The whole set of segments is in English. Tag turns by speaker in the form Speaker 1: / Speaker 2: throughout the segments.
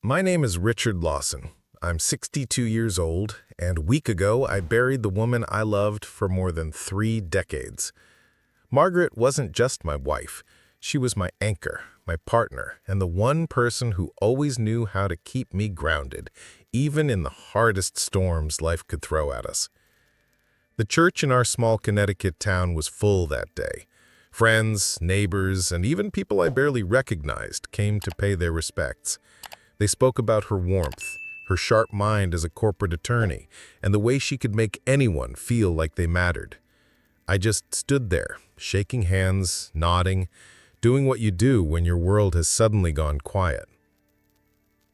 Speaker 1: My name is Richard Lawson. I'm 62 years old, and a week ago I buried the woman I loved for more than 3 decades. Margaret wasn't just my wife. She was my anchor, my partner, and the one person who always knew how to keep me grounded, even in the hardest storms life could throw at us. The church in our small Connecticut town was full that day. Friends, neighbors, and even people I barely recognized came to pay their respects. They spoke about her warmth, her sharp mind as a corporate attorney, and the way she could make anyone feel like they mattered. I just stood there, shaking hands, nodding, doing what you do when your world has suddenly gone quiet.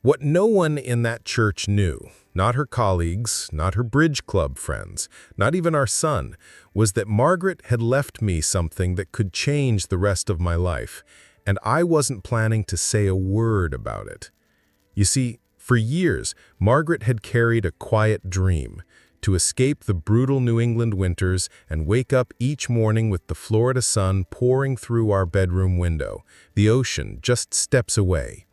Speaker 1: What no one in that church knew, not her colleagues, not her bridge club friends, not even our son, was that Margaret had left me something that could change the rest of my life, and I wasn't planning to say a word about it. You see, for years, Margaret had carried a quiet dream, to escape the brutal New England winters and wake up each morning with the Florida sun pouring through our bedroom window, the ocean just steps away.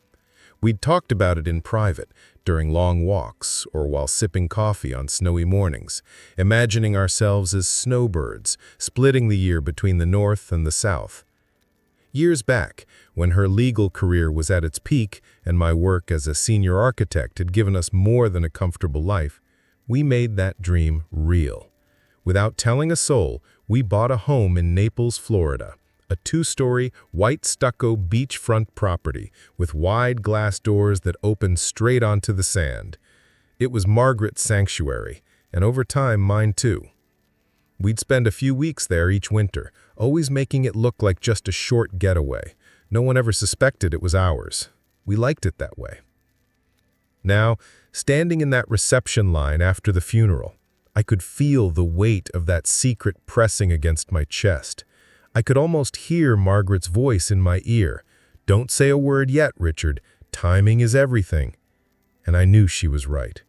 Speaker 1: We'd talked about it in private, during long walks, or while sipping coffee on snowy mornings, imagining ourselves as snowbirds, splitting the year between the North and the South. Years back, when her legal career was at its peak and my work as a senior architect had given us more than a comfortable life, we made that dream real. Without telling a soul, we bought a home in Naples, Florida, a 2-story, white stucco beachfront property with wide glass doors that opened straight onto the sand. It was Margaret's sanctuary, and over time, mine too. We'd spend a few weeks there each winter, always making it look like just a short getaway. No one ever suspected it was ours. We liked it that way. Now, standing in that reception line after the funeral, I could feel the weight of that secret pressing against my chest. I could almost hear Margaret's voice in my ear. "Don't say a word yet, Richard. Timing is everything." And I knew she was right.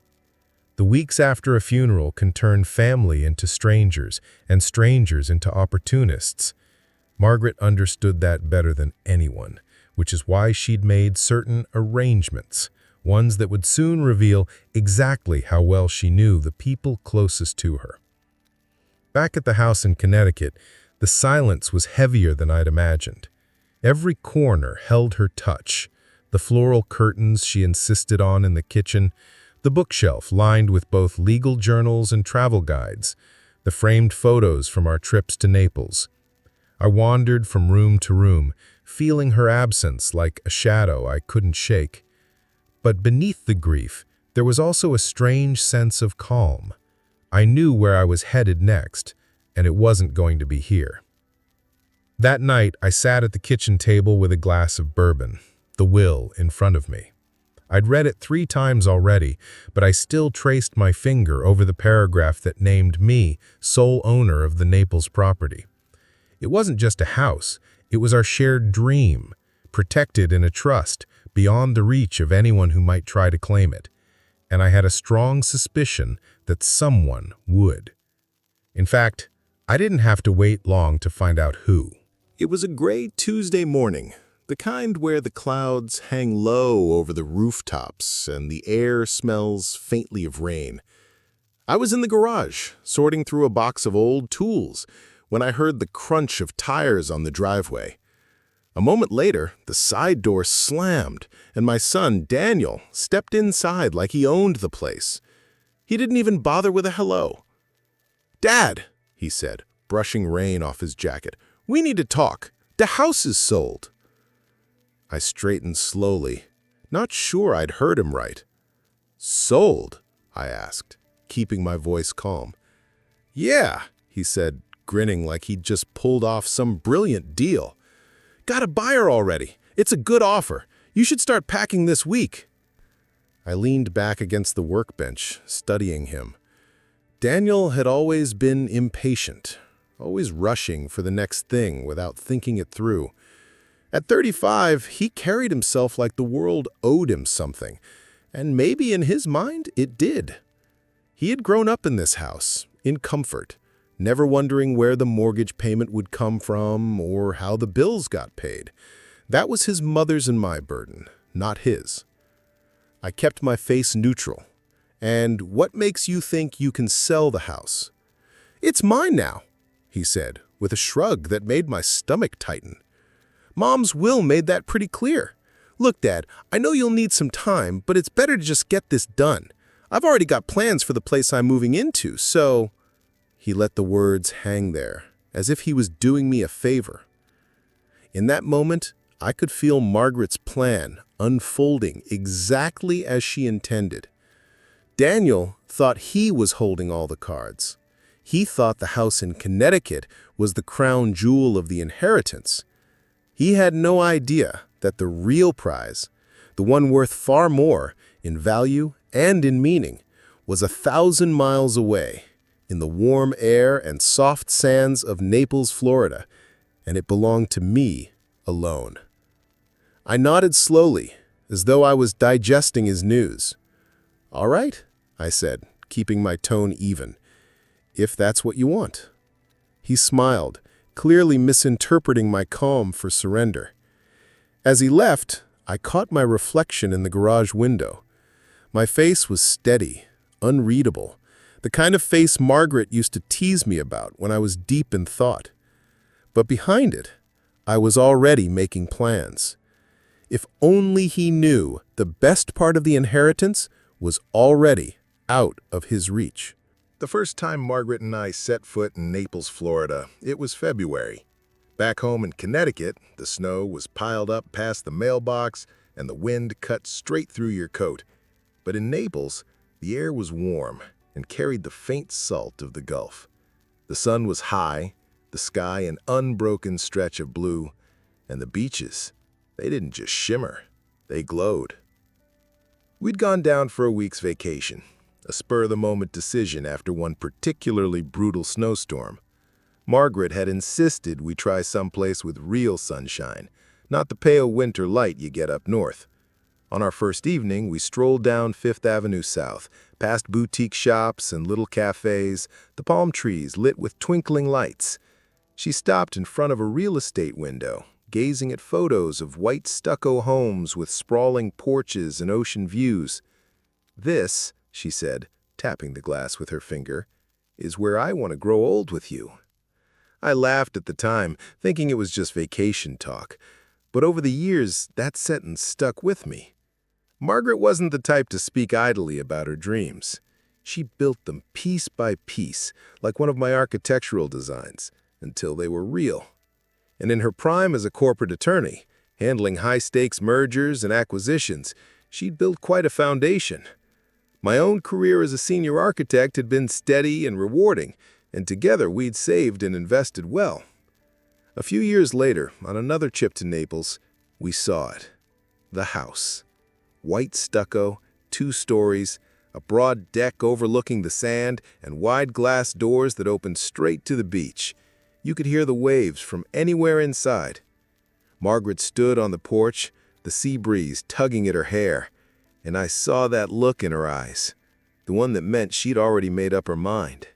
Speaker 1: The weeks after a funeral can turn family into strangers and strangers into opportunists. Margaret understood that better than anyone, which is why she'd made certain arrangements, ones that would soon reveal exactly how well she knew the people closest to her. Back at the house in Connecticut, the silence was heavier than I'd imagined. Every corner held her touch, the floral curtains she insisted on in the kitchen, the bookshelf lined with both legal journals and travel guides, the framed photos from our trips to Naples. I wandered from room to room, feeling her absence like a shadow I couldn't shake. But beneath the grief, there was also a strange sense of calm. I knew where I was headed next, and it wasn't going to be here. That night, I sat at the kitchen table with a glass of bourbon, the will in front of me. I'd read it 3 times already, but I still traced my finger over the paragraph that named me sole owner of the Naples property. It wasn't just a house, it was our shared dream, protected in a trust, beyond the reach of anyone who might try to claim it. And I had a strong suspicion that someone would. In fact, I didn't have to wait long to find out who. It was a gray Tuesday morning, the kind where the clouds hang low over the rooftops and the air smells faintly of rain. I was in the garage, sorting through a box of old tools, when I heard the crunch of tires on the driveway. A moment later, the side door slammed, and my son, Daniel, stepped inside like he owned the place. He didn't even bother with a hello. "Dad," he said, brushing rain off his jacket, "we need to talk. The house is sold." I straightened slowly, not sure I'd heard him right. "Sold?" I asked, keeping my voice calm. "Yeah," he said, grinning like he'd just pulled off some brilliant deal. "Got a buyer already. It's a good offer. You should start packing this week." I leaned back against the workbench, studying him. Daniel had always been impatient, always rushing for the next thing without thinking it through. At 35, he carried himself like the world owed him something, and maybe in his mind it did. He had grown up in this house, in comfort, never wondering where the mortgage payment would come from or how the bills got paid. That was his mother's and my burden, not his.
Speaker 2: I kept my face neutral. "And what makes you think you can sell the house?" "It's mine now," he said, with a shrug that made my stomach tighten. "Mom's will made that pretty clear. Look, Dad, I know you'll need some time, but it's better to just get this done. I've already got plans for the place I'm moving into, so—" He let the words hang there, as if he was doing me a favor. In that moment, I could feel Margaret's plan unfolding exactly as she intended. Daniel thought he was holding all the cards. He thought the house in Connecticut was the crown jewel of the inheritance. He had no idea that the real prize, the one worth far more in value and in meaning, was 1,000 miles away, in the warm air and soft sands of Naples, Florida, and it belonged to me alone. I nodded slowly, as though I was digesting his news. "All right," I said, keeping my tone even, "if that's what you want." He smiled, clearly misinterpreting my calm for surrender. As he left, I caught my reflection in the garage window. My face was steady, unreadable, the kind of face Margaret used to tease me about when I was deep in thought. But behind it, I was already making plans. If only he knew the best part of the inheritance was already out of his reach.
Speaker 1: The first time Margaret and I set foot in Naples, Florida, it was February. Back home in Connecticut, the snow was piled up past the mailbox and the wind cut straight through your coat. But in Naples, the air was warm and carried the faint salt of the Gulf. The sun was high, the sky an unbroken stretch of blue, and the beaches, they didn't just shimmer, they glowed. We'd gone down for a week's vacation, a spur-of-the-moment decision after one particularly brutal snowstorm. Margaret had insisted we try someplace with real sunshine, not the pale winter light you get up north. On our first evening, we strolled down Fifth Avenue South, past boutique shops and little cafes, the palm trees lit with twinkling lights. She stopped in front of a real estate window, gazing at photos of white stucco homes with sprawling porches and ocean views. "This," she said, tapping the glass with her finger, "is where I want to grow old with you." I laughed at the time, thinking it was just vacation talk. But over the years, that sentence stuck with me. Margaret wasn't the type to speak idly about her dreams. She built them piece by piece, like one of my architectural designs, until they were real. And in her prime as a corporate attorney, handling high-stakes mergers and acquisitions, she'd built quite a foundation. My own career as a senior architect had been steady and rewarding, and together we'd saved and invested well. A few years later, on another trip to Naples, we saw it. The house. White stucco, 2 stories, a broad deck overlooking the sand, and wide glass doors that opened straight to the beach. You could hear the waves from anywhere inside. Margaret stood on the porch, the sea breeze tugging at her hair, and I saw that look in her eyes, the one that meant she'd already made up her mind.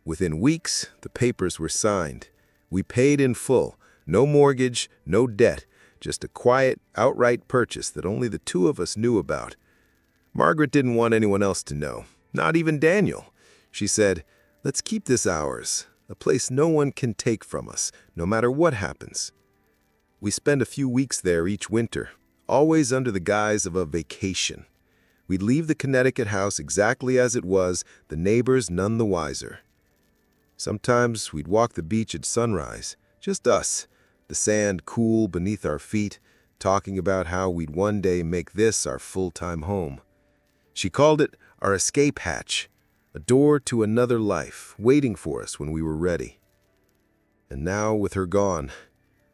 Speaker 1: Within weeks, the papers were signed. We paid in full, no mortgage, no debt, just a quiet, outright purchase that only the 2 of us knew about. Margaret didn't want anyone else to know, not even Daniel. She said, "Let's keep this ours, a place no one can take from us, no matter what happens." We spent a few weeks there each winter, always under the guise of a vacation. We'd leave the Connecticut house exactly as it was, the neighbors none the wiser. Sometimes we'd walk the beach at sunrise, just us, the sand cool beneath our feet, talking about how we'd one day make this our full-time home. She called it our escape hatch, a door to another life waiting for us when we were ready. And now, with her gone,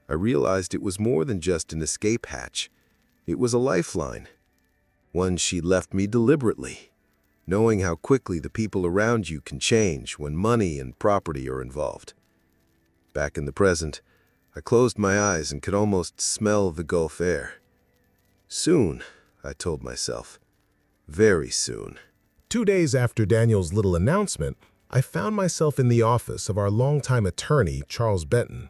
Speaker 1: I realized it was more than just an escape hatch. It was a lifeline, one she left me deliberately, knowing how quickly the people around you can change when money and property are involved. Back in the present, I closed my eyes and could almost smell the Gulf air. Soon, I told myself. Very soon. 2 days after Daniel's little announcement, I found myself in the office of our longtime attorney, Charles Benton.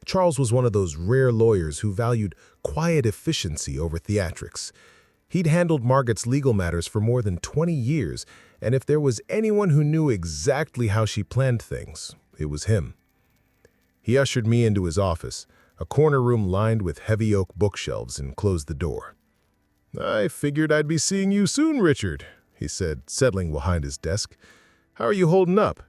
Speaker 1: Charles was one of those rare lawyers who valued quiet efficiency over theatrics. He'd handled Margaret's legal matters for more than 20 years, and if there was anyone who knew exactly how she planned things, it was him. He ushered me into his office, a corner room lined with heavy oak bookshelves, and closed the door. "I figured I'd be seeing you soon, Richard," he said, settling behind his desk. "How are you holding up?"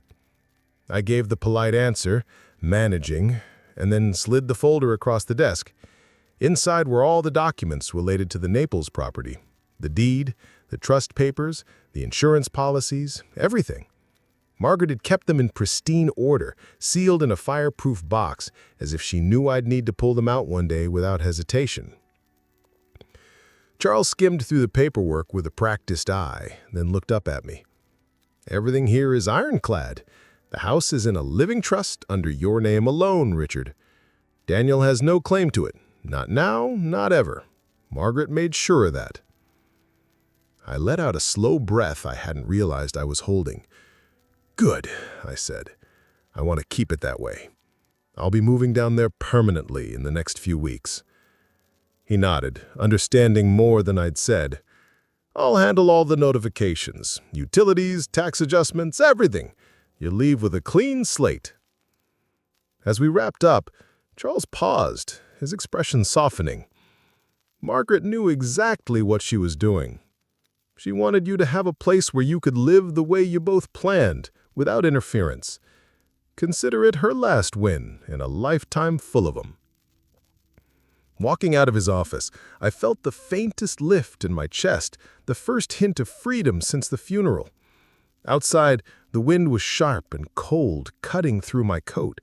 Speaker 1: I gave the polite answer, managing, and then slid the folder across the desk. Inside were all the documents related to the Naples property. The deed, the trust papers, the insurance policies, everything. Margaret had kept them in pristine order, sealed in a fireproof box, as if she knew I'd need to pull them out one day without hesitation. Charles skimmed through the paperwork with a practiced eye, then looked up at me. "Everything here is ironclad. The house is in a living trust under your name alone, Richard. Daniel has no claim to it. Not now, not ever. Margaret made sure of that." I let out a slow breath I hadn't realized I was holding. "Good," I said. "I want to keep it that way. I'll be moving down there permanently in the next few weeks." He nodded, understanding more than I'd said. "I'll handle all the notifications, utilities, tax adjustments, everything. You leave with a clean slate." As we wrapped up, Charles paused, his expression softening. "Margaret knew exactly what she was doing. She wanted you to have a place where you could live the way you both planned, without interference. Consider it her last win in a lifetime full of them." Walking out of his office, I felt the faintest lift in my chest, the first hint of freedom since the funeral. Outside, the wind was sharp and cold, cutting through my coat.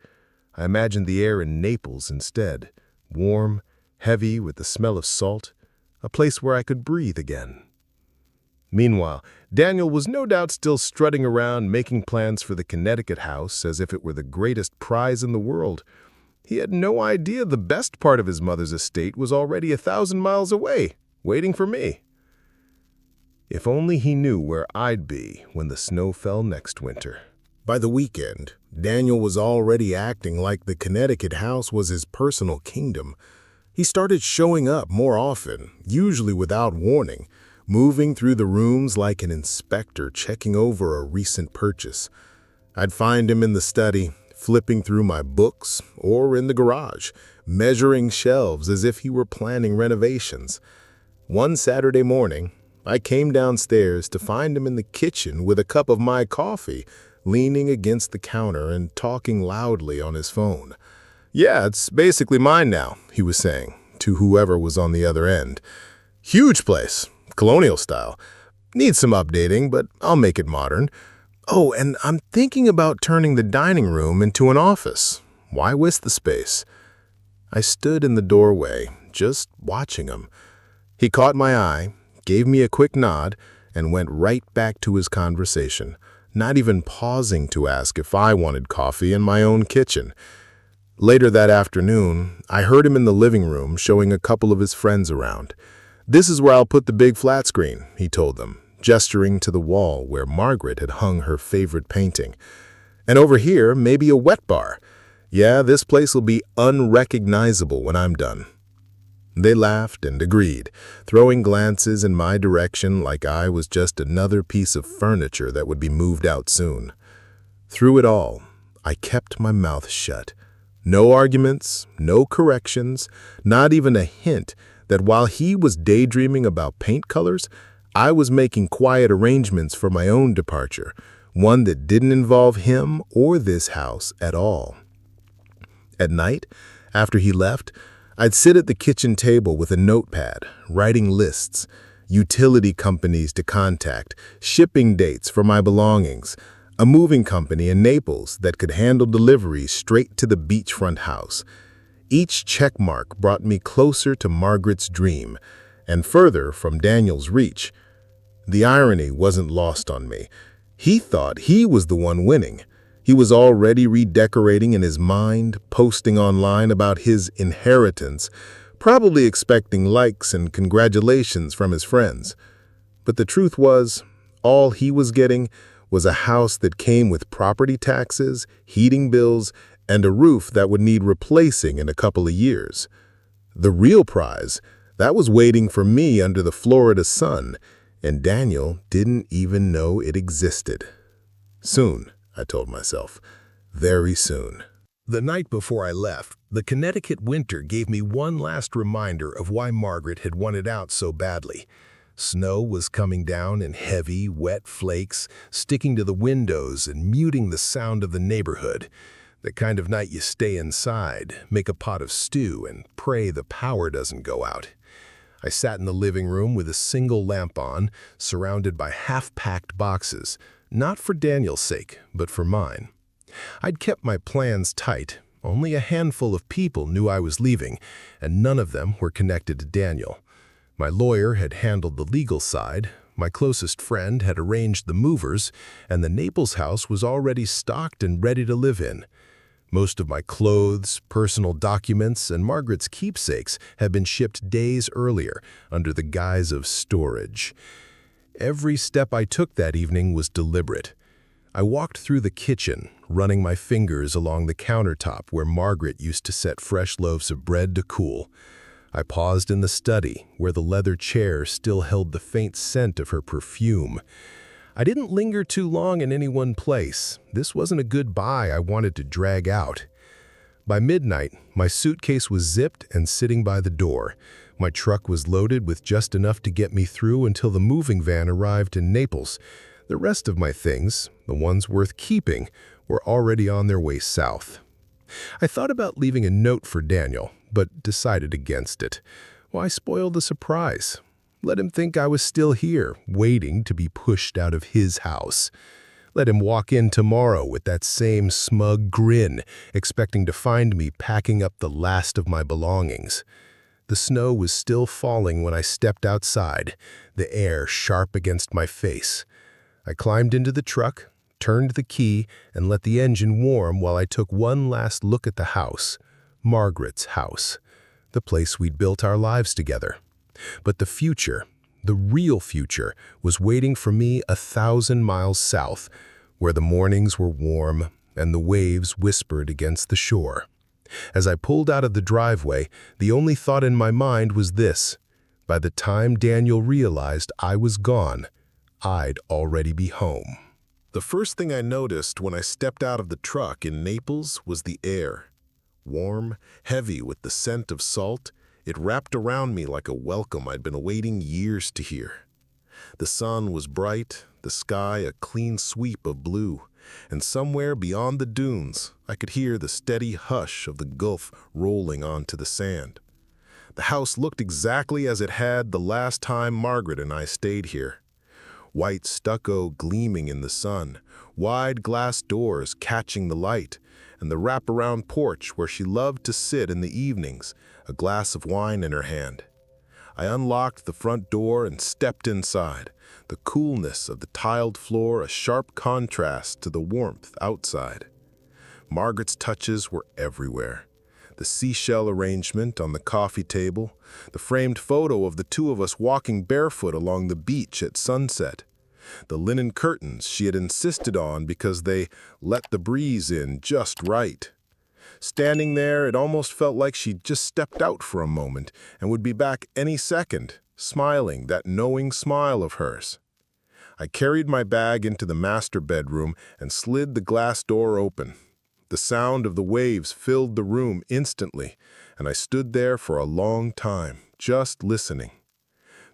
Speaker 1: I imagined the air in Naples instead, warm, heavy with the smell of salt, a place where I could breathe again. Meanwhile, Daniel was no doubt still strutting around making plans for the Connecticut house as if it were the greatest prize in the world. He had no idea the best part of his mother's estate was already 1,000 miles away, waiting for me. If only he knew where I'd be when the snow fell next winter.
Speaker 2: By the weekend, Daniel was already acting like the Connecticut house was his personal kingdom. He started showing up more often, usually without warning, moving through the rooms like an inspector checking over a recent purchase. I'd find him in the study, flipping through my books, or in the garage, measuring shelves as if he were planning renovations. One Saturday morning, I came downstairs to find him in the kitchen with a cup of my coffee, leaning against the counter and talking loudly on his phone. "Yeah, it's basically mine now," he was saying, to whoever was on the other end. "Huge place, colonial style. Needs some updating, but I'll make it modern. Oh, and I'm thinking about turning the dining room into an office. Why waste the space?" I stood in the doorway, just watching him. He caught my eye, gave me a quick nod, and went right back to his conversation, not even pausing to ask if I wanted coffee in my own kitchen. Later that afternoon, I heard him in the living room showing a couple of his friends around. "This is where I'll put the big flat screen," he told them, gesturing to the wall where Margaret had hung her favorite painting. "And over here, maybe a wet bar. Yeah, this place will be unrecognizable when I'm done." They laughed and agreed, throwing glances in my direction like I was just another piece of furniture that would be moved out soon. Through it all, I kept my mouth shut. No arguments, no corrections, not even a hint that while he was daydreaming about paint colors, I was making quiet arrangements for my own departure, one that didn't involve him or this house at all. At night, after he left, I'd sit at the kitchen table with a notepad, writing lists, utility companies to contact, shipping dates for my belongings, a moving company in Naples that could handle deliveries straight to the beachfront house. Each checkmark brought me closer to Margaret's dream and further from Daniel's reach. The irony wasn't lost on me. He thought he was the one winning. He was already redecorating in his mind, posting online about his inheritance, probably expecting likes and congratulations from his friends. But the truth was, all he was getting was a house that came with property taxes, heating bills, and a roof that would need replacing in a couple of years. The real prize, That was waiting for me under the Florida sun, and Daniel didn't even know it existed. Soon, I told myself. Very soon. The night before I left, the Connecticut winter gave me one last reminder of why Margaret had wanted out so badly. Snow was coming down in heavy, wet flakes, sticking to the windows and muting the sound of the neighborhood. The kind of night you stay inside, make a pot of stew, and pray the power doesn't go out. I sat in the living room with a single lamp on, surrounded by half-packed boxes, not for Daniel's sake, but for mine. I'd kept my plans tight. Only a handful of people knew I was leaving, and none of them were connected to Daniel. My lawyer had handled the legal side, my closest friend had arranged the movers, and the Naples house was already stocked and ready to live in. Most of my clothes, personal documents, and Margaret's keepsakes had been shipped days earlier under the guise of storage. Every step I took that evening was deliberate. I walked through the kitchen, running my fingers along the countertop where Margaret used to set fresh loaves of bread to cool. I paused in the study, where the leather chair still held the faint scent of her perfume. I didn't linger too long in any one place. This wasn't a goodbye I wanted to drag out. By midnight, my suitcase was zipped and sitting by the door. My truck was loaded with just enough to get me through until the moving van arrived in Naples. The rest of my things, the ones worth keeping, were already on their way south. I thought about leaving a note for Daniel, but decided against it. Why spoil the surprise? Let him think I was still here, waiting to be pushed out of his house. Let him walk in tomorrow with that same smug grin, expecting to find me packing up the last of my belongings. The snow was still falling when I stepped outside, the air sharp against my face. I climbed into the truck, turned the key, and let the engine warm while I took one last look at the house. Margaret's house, the place we'd built our lives together. But the future, the real future, was waiting for me 1,000 miles south, where the mornings were warm and the waves whispered against the shore. As I pulled out of the driveway, the only thought in my mind was this: by the time Daniel realized I was gone, I'd already be home. The first thing I noticed when I stepped out of the truck in Naples was the air. Warm, heavy with the scent of salt, it wrapped around me like a welcome I'd been awaiting years to hear. The sun was bright, the sky a clean sweep of blue, and somewhere beyond the dunes, I could hear the steady hush of the Gulf rolling onto the sand. The house looked exactly as it had the last time Margaret and I stayed here. White stucco gleaming in the sun, wide glass doors catching the light, and the wraparound porch where she loved to sit in the evenings, a glass of wine in her hand. I unlocked the front door and stepped inside, the coolness of the tiled floor a sharp contrast to the warmth outside. Margaret's touches were everywhere. The seashell arrangement on the coffee table, the framed photo of the two of us walking barefoot along the beach at sunset, the linen curtains she had insisted on because they let the breeze in just right. Standing there, it almost felt like she'd just stepped out for a moment and would be back any second, smiling that knowing smile of hers. I carried my bag into the master bedroom and slid the glass door open. The sound of the waves filled the room instantly, and I stood there for a long time, just listening.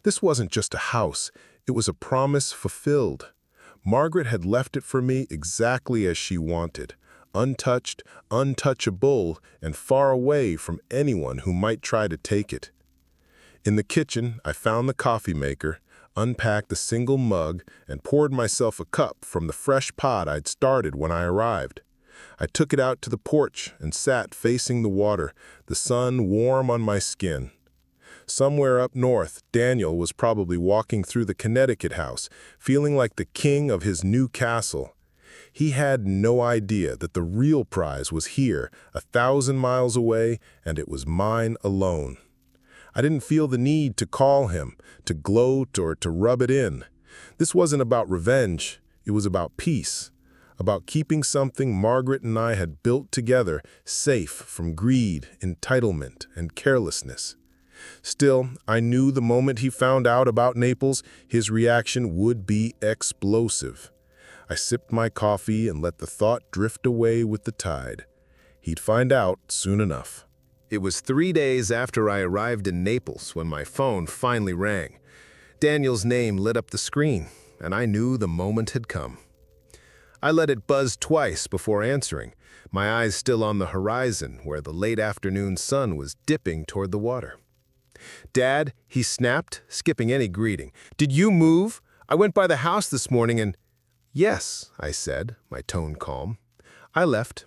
Speaker 2: This wasn't just a house, it was a promise fulfilled. Margaret had left it for me exactly as she wanted, untouched, untouchable, and far away from anyone who might try to take it. In the kitchen, I found the coffee maker, unpacked a single mug, and poured myself a cup from the fresh pot I'd started when I arrived. I took it out to the porch and sat facing the water, the sun warm on my skin. Somewhere up north, Daniel was probably walking through the Connecticut house, feeling like the king of his new castle. He had no idea that the real prize was here, 1,000 miles away, and it was mine alone. I didn't feel the need to call him, to gloat or to rub it in. This wasn't about revenge, it was about peace. About keeping something Margaret and I had built together safe from greed, entitlement, and carelessness. Still, I knew the moment he found out about Naples, his reaction would be explosive. I sipped my coffee and let the thought drift away with the tide. He'd find out soon enough.
Speaker 1: It was 3 days after I arrived in Naples when my phone finally rang. Daniel's name lit up the screen, and I knew the moment had come. I let it buzz twice before answering, my eyes still on the horizon where the late afternoon sun was dipping toward the water. "Dad," he snapped, skipping any greeting. "Did you move? I went by the house this morning and—" "Yes," I said, my tone calm. "I left."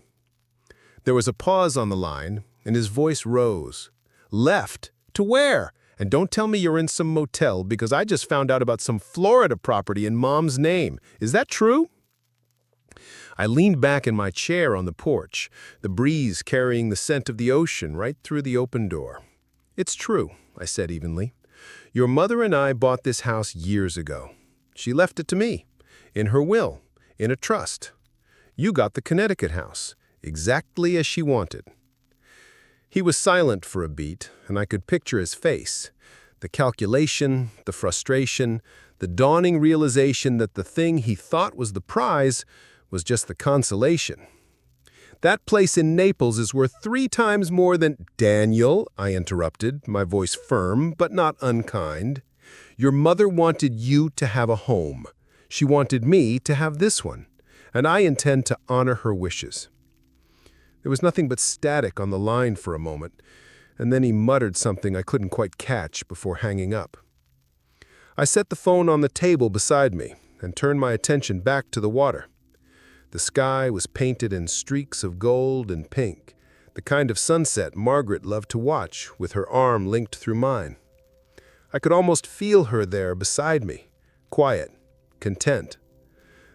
Speaker 1: There was a pause on the line, and his voice rose. "Left? To where? And don't tell me you're in some motel because I just found out about some Florida property in Mom's name. Is that true?" I leaned back in my chair on the porch, the breeze carrying the scent of the ocean right through the open door. "It's true," I said evenly. "Your mother and I bought this house years ago. She left it to me, in her will, in a trust. You got the Connecticut house, exactly as she wanted." He was silent for a beat, and I could picture his face. The calculation, the frustration, the dawning realization that the thing he thought was the prize was just the consolation. "That place in Naples is worth 3 times more than—" "Daniel," I interrupted, my voice firm but not unkind. "Your mother wanted you to have a home. She wanted me to have this one, and I intend to honor her wishes." There was nothing but static on the line for a moment, and then he muttered something I couldn't quite catch before hanging up. I set the phone on the table beside me and turned my attention back to the water. The sky was painted in streaks of gold and pink, the kind of sunset Margaret loved to watch with her arm linked through mine. I could almost feel her there beside me, quiet, content.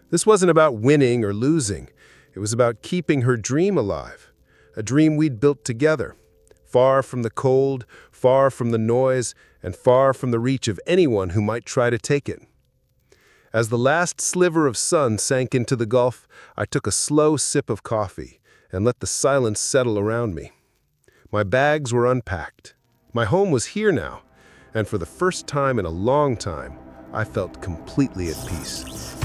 Speaker 1: This wasn't about winning or losing. It was about keeping her dream alive, a dream we'd built together, far from the cold, far from the noise, and far from the reach of anyone who might try to take it. As the last sliver of sun sank into the gulf, I took a slow sip of coffee and let the silence settle around me. My bags were unpacked. My home was here now, and for the first time in a long time, I felt completely at peace.